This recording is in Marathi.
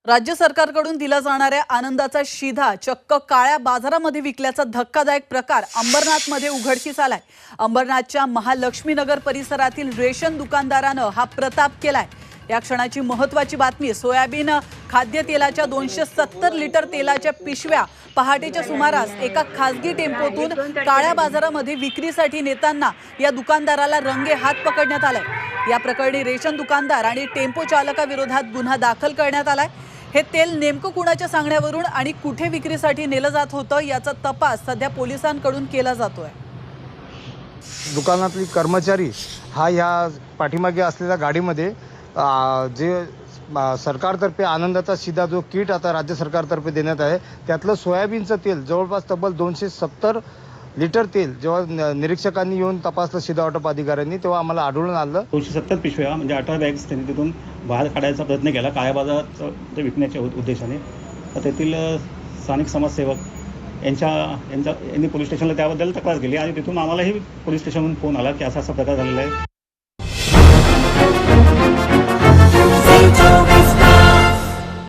राज्य सरकारकडून दिला जाणाऱ्या आनंदाचा शिधा चक्क काळ्या बाजारामध्ये विकल्याचा धक्कादायक प्रकार अंबरनाथमध्ये उघडकीस आलाय। अंबरनाथच्या महालक्ष्मीनगर परिसरातील रेशन दुकानदारानं हा प्रताप केलाय। या क्षणाची महत्त्वाची बातमी, सोयाबीन खाद्यतेलाच्या 270 लिटर तेलाच्या पिशव्या पहाटेच्या सुमारास एका खासगी टेम्पोतून काळ्या बाजारामध्ये विक्रीसाठी नेताना या दुकानदाराला रंगे हात पकडण्यात आलाय। या प्रकरणी रेशन दुकानदार आणि टेम्पो चालकाविरोधात गुन्हा दाखल करण्यात आलाय। हे तेल नेमकं कुणाच्या सांगण्यावरून आणि कुठे विक्रीसाठी नेलं जात होतं याचा तपास सध्या पोलिसांकडून केला जातोय। दुकानातली कर्मचारी हा या पाठीमागे असलेल्या गाडीमध्ये जे सरकारतर्फे आनंदाचा शिधा जो किट आता राज्य सरकारतर्फे देण्यात आहे त्यातलं सोयाबीनचं तेल जवळपास तब्बल 270 लिटर तेल जेव्हा निरीक्षकांनी येऊन तपासलं शिधा वाटप अधिकाऱ्यांनी तेव्हा आम्हाला आढळून आलं 270 पिशव्या म्हणजे 18 बॅग्स त्यांनी तिथून बाहेर काढायचा प्रयत्न केला काळ्या बाजारात ते विकण्याच्या उद्देशाने। तर तेथील स्थानिक समाजसेवक यांनी पोलीस स्टेशनला त्याबद्दल तक्रार केली आणि तिथून आम्हालाही पोलीस स्टेशनहून फोन आला की असा प्रकार झालेला आहे।